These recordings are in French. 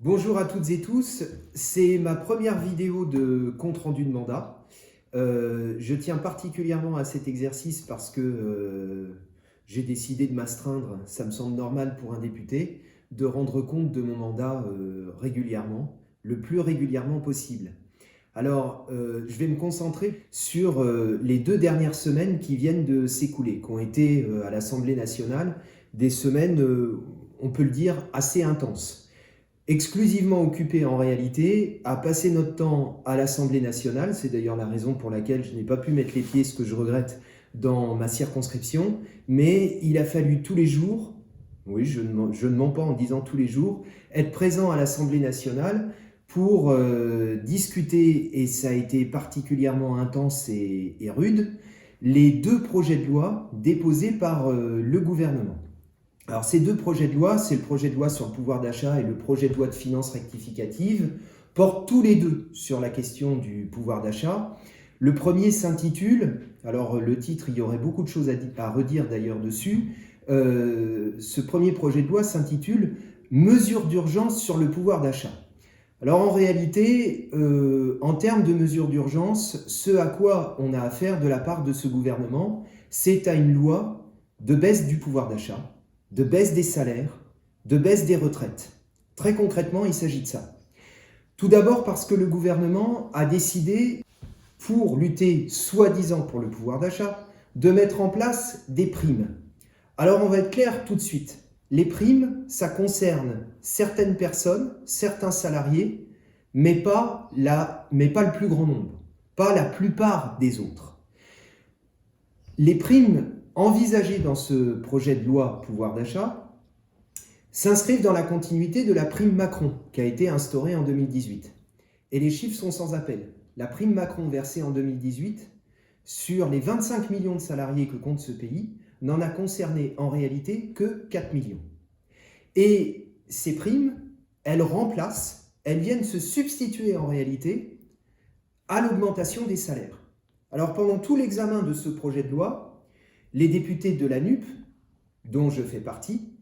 Bonjour à toutes et tous, c'est ma première vidéo de compte-rendu de mandat. Je tiens particulièrement à cet exercice parce que j'ai décidé de m'astreindre, ça me semble normal pour un député, de rendre compte de mon mandat régulièrement, le plus régulièrement possible. Alors, je vais me concentrer sur les 2 dernières semaines qui viennent de s'écouler, qui ont été à l'Assemblée nationale des semaines, on peut le dire, assez intenses, exclusivement occupé en réalité à passer notre temps à l'Assemblée nationale. C'est d'ailleurs la raison pour laquelle je n'ai pas pu mettre les pieds, ce que je regrette, dans ma circonscription. Mais il a fallu tous les jours, oui, je ne mens pas en disant tous les jours, être présent à l'Assemblée nationale pour discuter, et ça a été particulièrement intense et rude, les 2 projets de loi déposés par le gouvernement. Alors ces 2 projets de loi, c'est le projet de loi sur le pouvoir d'achat et le projet de loi de finances rectificative, portent tous les deux sur la question du pouvoir d'achat. Le premier s'intitule, alors le titre, il y aurait beaucoup de choses à redire d'ailleurs dessus, ce premier projet de loi s'intitule « Mesures d'urgence sur le pouvoir d'achat ». Alors en réalité, en termes de mesures d'urgence, ce à quoi on a affaire de la part de ce gouvernement, c'est à une loi de baisse du pouvoir d'achat, de baisse des salaires, de baisse des retraites. Très concrètement, il s'agit de ça. Tout d'abord parce que le gouvernement a décidé, pour lutter soi-disant pour le pouvoir d'achat, de mettre en place des primes. Alors on va être clair tout de suite. Les primes, ça concerne certaines personnes, certains salariés, mais pas le plus grand nombre, pas la plupart des autres. Les primes envisagées dans ce projet de loi pouvoir d'achat s'inscrivent dans la continuité de la prime Macron qui a été instaurée en 2018. Et les chiffres sont sans appel. La prime Macron versée en 2018, sur les 25 millions de salariés que compte ce pays, n'en a concerné en réalité que 4 millions. Et ces primes, elles viennent se substituer en réalité à l'augmentation des salaires. Alors pendant tout l'examen de ce projet de loi, les députés de la NUP, dont je fais partie,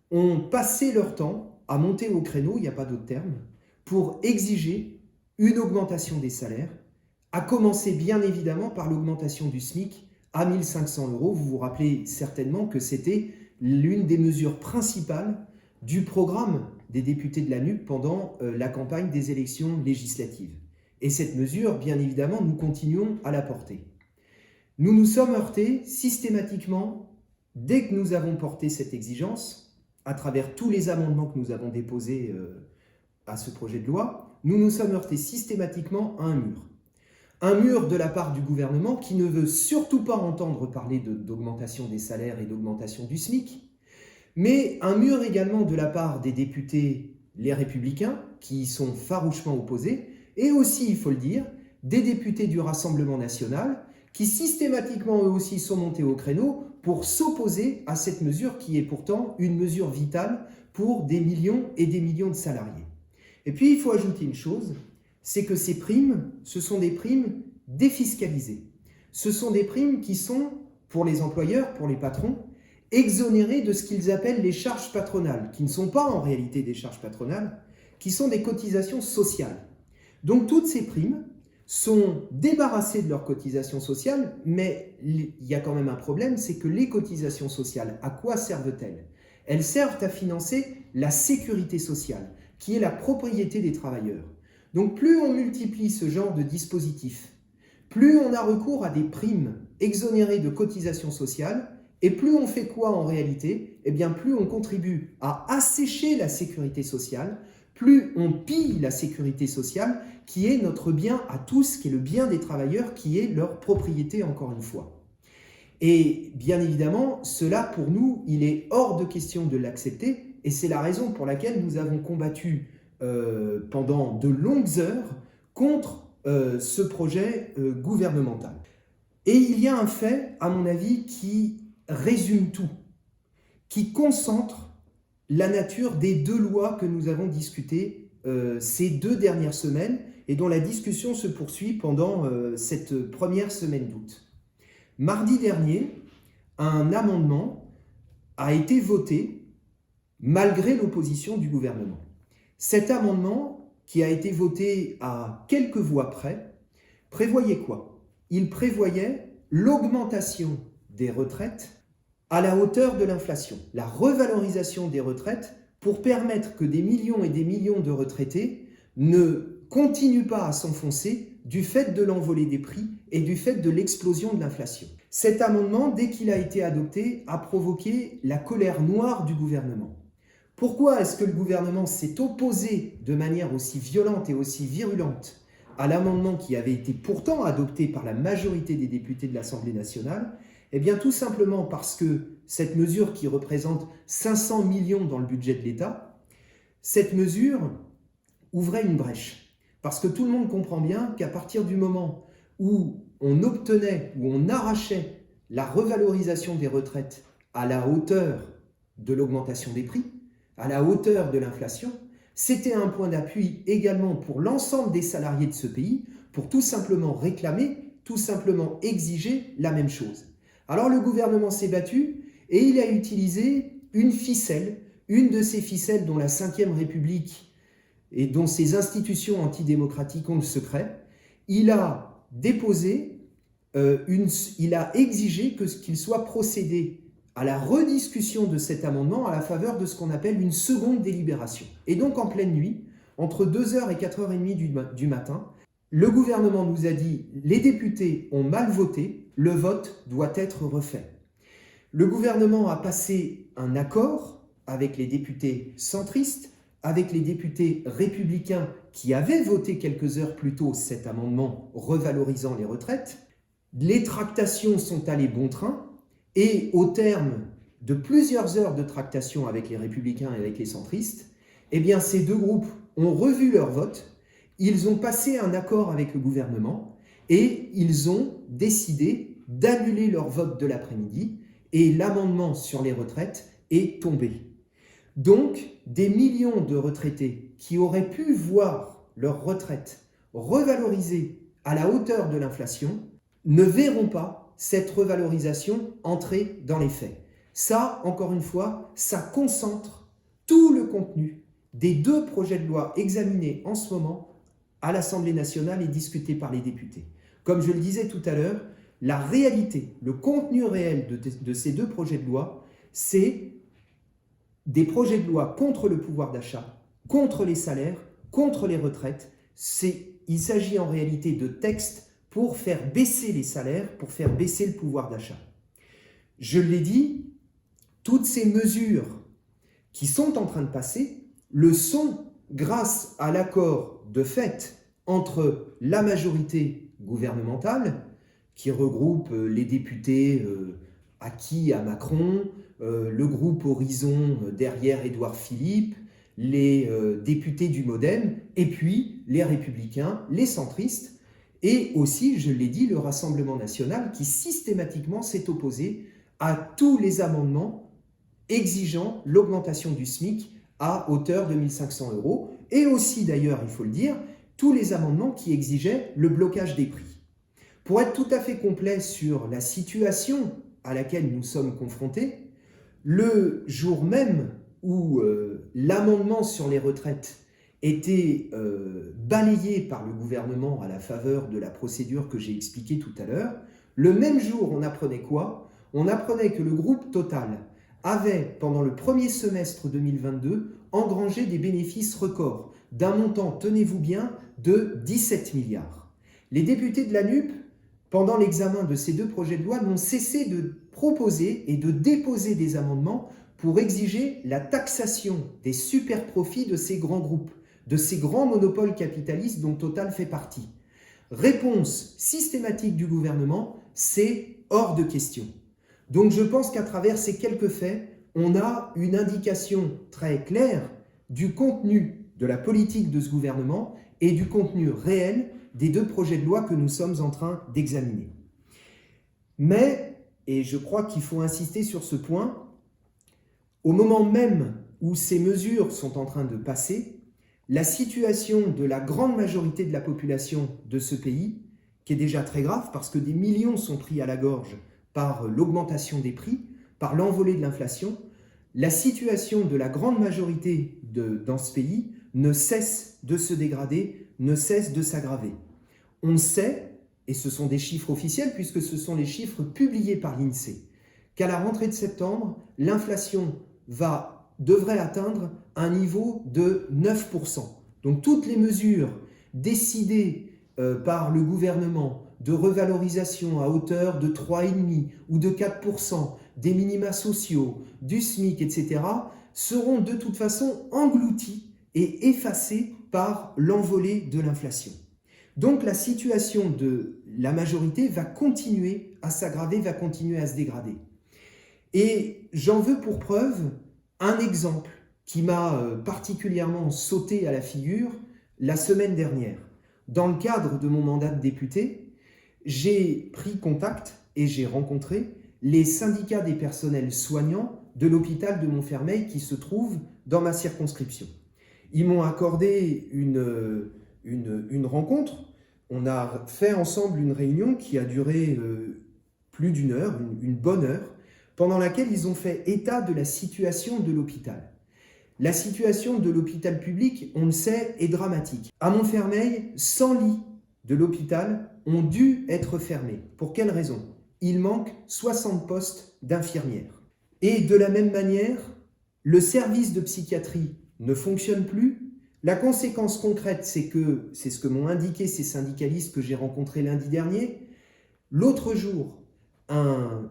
ont passé leur temps à monter au créneau, il n'y a pas d'autre terme, pour exiger une augmentation des salaires, à commencer bien évidemment par l'augmentation du SMIC à 1 500 €. Vous vous rappelez certainement que c'était l'une des mesures principales du programme des députés de la NUP pendant la campagne des élections législatives. Et cette mesure, bien évidemment, nous continuons à la porter. Nous nous sommes heurtés systématiquement, dès que nous avons porté cette exigence, à travers tous les amendements que nous avons déposés à ce projet de loi, nous nous sommes heurtés systématiquement à un mur. Un mur de la part du gouvernement qui ne veut surtout pas entendre parler d'augmentation des salaires et d'augmentation du SMIC, mais un mur également de la part des députés les Républicains, qui y sont farouchement opposés, et aussi, il faut le dire, des députés du Rassemblement national, qui systématiquement eux aussi sont montés au créneau pour s'opposer à cette mesure qui est pourtant une mesure vitale pour des millions et des millions de salariés. Et puis il faut ajouter une chose, c'est que ces primes, ce sont des primes défiscalisées. Ce sont des primes qui sont, pour les employeurs, pour les patrons, exonérés de ce qu'ils appellent les charges patronales, qui ne sont pas en réalité des charges patronales, qui sont des cotisations sociales. Donc toutes ces primes sont débarrassées de leurs cotisations sociales, mais il y a quand même un problème, c'est que les cotisations sociales, à quoi servent-elles? Elles servent à financer la sécurité sociale, qui est la propriété des travailleurs. Donc plus on multiplie ce genre de dispositifs, plus on a recours à des primes exonérées de cotisations sociales, et plus on fait quoi en réalité? Eh bien plus on contribue à assécher la sécurité sociale, plus on pille la sécurité sociale, qui est notre bien à tous, qui est le bien des travailleurs, qui est leur propriété encore une fois. Et bien évidemment, cela pour nous, il est hors de question de l'accepter, et c'est la raison pour laquelle nous avons combattu pendant de longues heures contre ce projet gouvernemental. Et il y a un fait, à mon avis, qui résume tout, qui concentre la nature des 2 lois que nous avons discutées ces 2 dernières semaines et dont la discussion se poursuit pendant cette première semaine d'août. Mardi dernier, un amendement a été voté malgré l'opposition du gouvernement. Cet amendement, qui a été voté à quelques voix près, prévoyait quoi? Il prévoyait l'augmentation des retraites à la hauteur de l'inflation, la revalorisation des retraites pour permettre que des millions et des millions de retraités ne continuent pas à s'enfoncer du fait de l'envolée des prix et du fait de l'explosion de l'inflation. Cet amendement, dès qu'il a été adopté, a provoqué la colère noire du gouvernement. Pourquoi est-ce que le gouvernement s'est opposé de manière aussi violente et aussi virulente à l'amendement qui avait été pourtant adopté par la majorité des députés de l'Assemblée nationale? Eh bien tout simplement parce que cette mesure qui représente 500 millions dans le budget de l'État, cette mesure ouvrait une brèche. Parce que tout le monde comprend bien qu'à partir du moment où on obtenait, où on arrachait la revalorisation des retraites à la hauteur de l'augmentation des prix, à la hauteur de l'inflation, c'était un point d'appui également pour l'ensemble des salariés de ce pays, pour tout simplement réclamer, tout simplement exiger la même chose. Alors le gouvernement s'est battu et il a utilisé une ficelle, une de ces ficelles dont la Ve République et dont ses institutions antidémocratiques ont le secret. Il a déposé, il a exigé qu'il soit procédé à la rediscussion de cet amendement à la faveur de ce qu'on appelle une seconde délibération. Et donc en pleine nuit, entre 2h et 4h30 du matin, le gouvernement nous a dit « les députés ont mal voté, le vote doit être refait ». Le gouvernement a passé un accord avec les députés centristes, avec les députés républicains qui avaient voté quelques heures plus tôt cet amendement revalorisant les retraites. Les tractations sont allées bon train et au terme de plusieurs heures de tractation avec les républicains et avec les centristes, eh bien ces deux groupes ont revu leur vote, ils ont passé un accord avec le gouvernement et ils ont décidé d'annuler leur vote de l'après-midi et l'amendement sur les retraites est tombé. Donc, des millions de retraités qui auraient pu voir leur retraite revalorisée à la hauteur de l'inflation ne verront pas cette revalorisation entrer dans les faits. Ça, encore une fois, ça concentre tout le contenu des deux projets de loi examinés en ce moment à l'Assemblée nationale et discutés par les députés. Comme je le disais tout à l'heure, la réalité, le contenu réel de ces deux projets de loi, c'est des projets de loi contre le pouvoir d'achat, contre les salaires, contre les retraites. Il s'agit en réalité de textes pour faire baisser les salaires, pour faire baisser le pouvoir d'achat. Je l'ai dit, toutes ces mesures qui sont en train de passer le sont grâce à l'accord de fait entre la majorité gouvernementale, qui regroupe les députés acquis à Macron, le groupe Horizon derrière Édouard Philippe, les députés du MoDem, et puis les Républicains, les centristes, et aussi, je l'ai dit, le Rassemblement national qui systématiquement s'est opposé à tous les amendements exigeant l'augmentation du SMIC à hauteur de 1 500 €, et aussi d'ailleurs, il faut le dire, tous les amendements qui exigeaient le blocage des prix. Pour être tout à fait complet sur la situation à laquelle nous sommes confrontés, le jour même où l'amendement sur les retraites était balayé par le gouvernement à la faveur de la procédure que j'ai expliquée tout à l'heure, le même jour, on apprenait quoi? On apprenait que le groupe Total avait, pendant le premier semestre 2022, engrangé des bénéfices records d'un montant, tenez-vous bien, de 17 milliards. Les députés de la NUP, pendant l'examen de ces deux projets de loi, n'ont cessé de proposer et de déposer des amendements pour exiger la taxation des super-profits de ces grands groupes, de ces grands monopoles capitalistes dont Total fait partie. Réponse systématique du gouvernement, c'est hors de question. Donc je pense qu'à travers ces quelques faits, on a une indication très claire du contenu de la politique de ce gouvernement et du contenu réel des deux projets de loi que nous sommes en train d'examiner. Mais, et je crois qu'il faut insister sur ce point, au moment même où ces mesures sont en train de passer, la situation de la grande majorité de la population de ce pays, qui est déjà très grave parce que des millions sont pris à la gorge par l'augmentation des prix, par l'envolée de l'inflation, la situation de la grande majorité dans ce pays ne cesse de se dégrader, ne cesse de s'aggraver. On sait, et ce sont des chiffres officiels puisque ce sont les chiffres publiés par l'INSEE, qu'à la rentrée de septembre, l'inflation devrait atteindre un niveau de 9%. Donc toutes les mesures décidées par le gouvernement de revalorisation à hauteur de 3,5% ou de 4%, des minima sociaux, du SMIC, etc., seront de toute façon engloutis et effacés par l'envolée de l'inflation. Donc la situation de la majorité va continuer à s'aggraver, va continuer à se dégrader. Et j'en veux pour preuve un exemple qui m'a particulièrement sauté à la figure la semaine dernière. Dans le cadre de mon mandat de député, j'ai pris contact et j'ai rencontré les syndicats des personnels soignants de l'hôpital de Montfermeil qui se trouve dans ma circonscription. Ils m'ont accordé une rencontre. On a fait ensemble une réunion qui a duré plus d'une heure, une bonne heure, pendant laquelle ils ont fait état de la situation de l'hôpital. La situation de l'hôpital public, on le sait, est dramatique. À Montfermeil, 100 lits de l'hôpital ont dû être fermés. Pour quelle raison ? Il manque 60 postes d'infirmières. Et de la même manière, le service de psychiatrie ne fonctionne plus. La conséquence concrète, c'est ce que m'ont indiqué ces syndicalistes que j'ai rencontrés lundi dernier. L'autre jour, un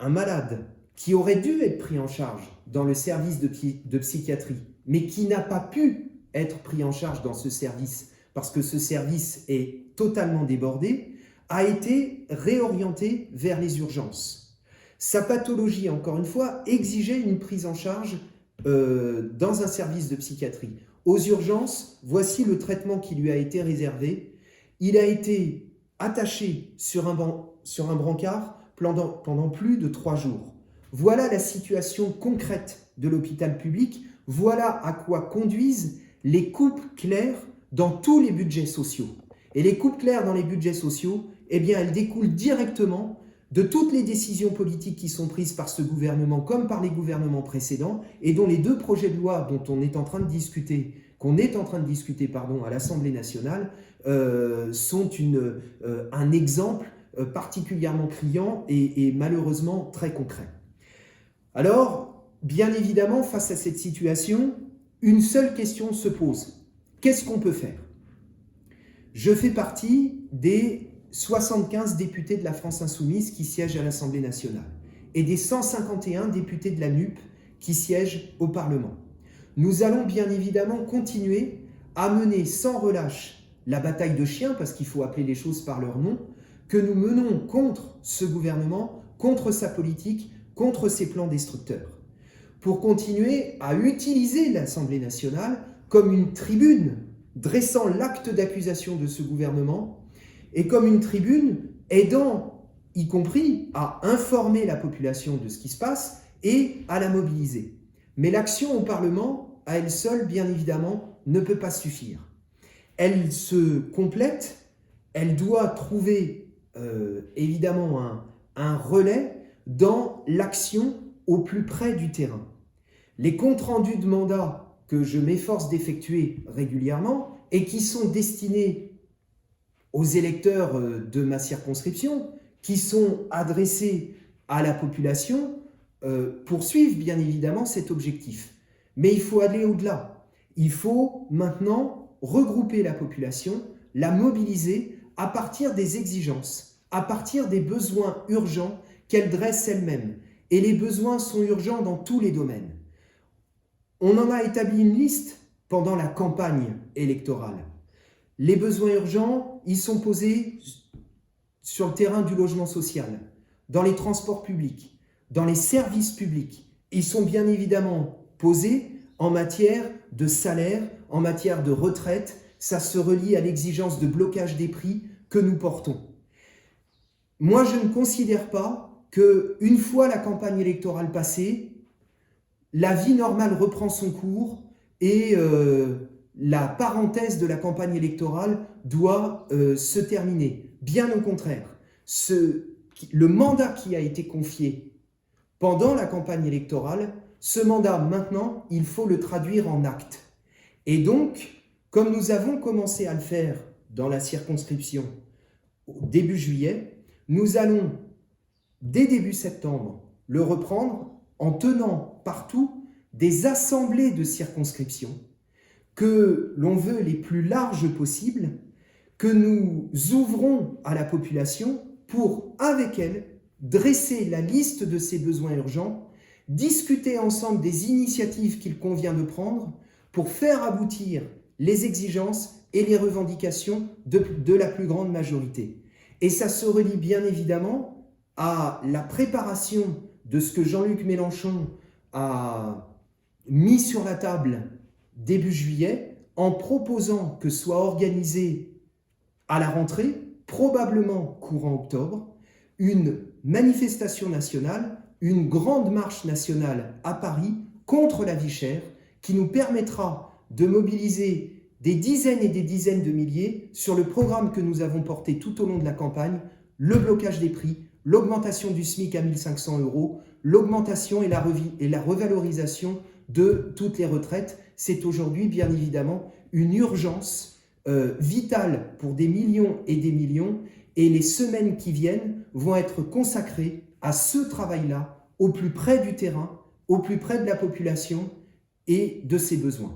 malade qui aurait dû être pris en charge dans le service de psychiatrie, mais qui n'a pas pu être pris en charge dans ce service parce que ce service est totalement débordé, a été réorienté vers les urgences. Sa pathologie, encore une fois, exigeait une prise en charge dans un service de psychiatrie. Aux urgences, voici le traitement qui lui a été réservé. Il a été attaché sur un brancard pendant plus de 3 jours. Voilà la situation concrète de l'hôpital public. Voilà à quoi conduisent les coupes claires dans tous les budgets sociaux. Et les coupes claires dans les budgets sociaux, eh bien, elles découlent directement de toutes les décisions politiques qui sont prises par ce gouvernement comme par les gouvernements précédents et dont les 2 projets de loi dont qu'on est en train de discuter à l'Assemblée nationale sont un exemple particulièrement criant et malheureusement très concret. Alors, bien évidemment, face à cette situation, une seule question se pose. Qu'est-ce qu'on peut faire ? Je fais partie des 75 députés de la France Insoumise qui siègent à l'Assemblée nationale et des 151 députés de la NUP qui siègent au Parlement. Nous allons bien évidemment continuer à mener sans relâche la bataille de chiens, parce qu'il faut appeler les choses par leur nom, que nous menons contre ce gouvernement, contre sa politique, contre ses plans destructeurs, pour continuer à utiliser l'Assemblée nationale comme une tribune dressant l'acte d'accusation de ce gouvernement et comme une tribune aidant, y compris, à informer la population de ce qui se passe et à la mobiliser. Mais l'action au Parlement, à elle seule, bien évidemment, ne peut pas suffire. Elle se complète, elle doit trouver évidemment un relais dans l'action au plus près du terrain. Les comptes rendus de mandat que je m'efforce d'effectuer régulièrement et qui sont destinés aux électeurs de ma circonscription, qui sont adressés à la population, poursuivent bien évidemment cet objectif. Mais il faut aller au-delà. Il faut maintenant regrouper la population, la mobiliser à partir des exigences, à partir des besoins urgents qu'elle dresse elle-même. Et les besoins sont urgents dans tous les domaines. On en a établi une liste pendant la campagne électorale. Les besoins urgents, ils sont posés sur le terrain du logement social, dans les transports publics, dans les services publics. Ils sont bien évidemment posés en matière de salaire, en matière de retraite. Ça se relie à l'exigence de blocage des prix que nous portons. Moi, je ne considère pas qu'une fois la campagne électorale passée, la vie normale reprend son cours et la parenthèse de la campagne électorale doit se terminer. Bien au contraire, le mandat qui a été confié pendant la campagne électorale, ce mandat maintenant, il faut le traduire en actes. Et donc, comme nous avons commencé à le faire dans la circonscription au début juillet, nous allons, dès début septembre, le reprendre en tenant partout des assemblées de circonscription que l'on veut les plus larges possibles, que nous ouvrons à la population pour, avec elle, dresser la liste de ses besoins urgents, discuter ensemble des initiatives qu'il convient de prendre pour faire aboutir les exigences et les revendications de la plus grande majorité. Et ça se relie bien évidemment à la préparation de ce que Jean-Luc Mélenchon a mis sur la table début juillet en proposant que soit organisée à la rentrée, probablement courant octobre, une manifestation nationale, une grande marche nationale à Paris contre la vie chère qui nous permettra de mobiliser des dizaines et des dizaines de milliers sur le programme que nous avons porté tout au long de la campagne, le blocage des prix, l'augmentation du SMIC à 1 500 €, l'augmentation et la revalorisation de toutes les retraites. C'est aujourd'hui, bien évidemment, une urgence vitale pour des millions et des millions, et les semaines qui viennent vont être consacrées à ce travail-là, au plus près du terrain, au plus près de la population et de ses besoins.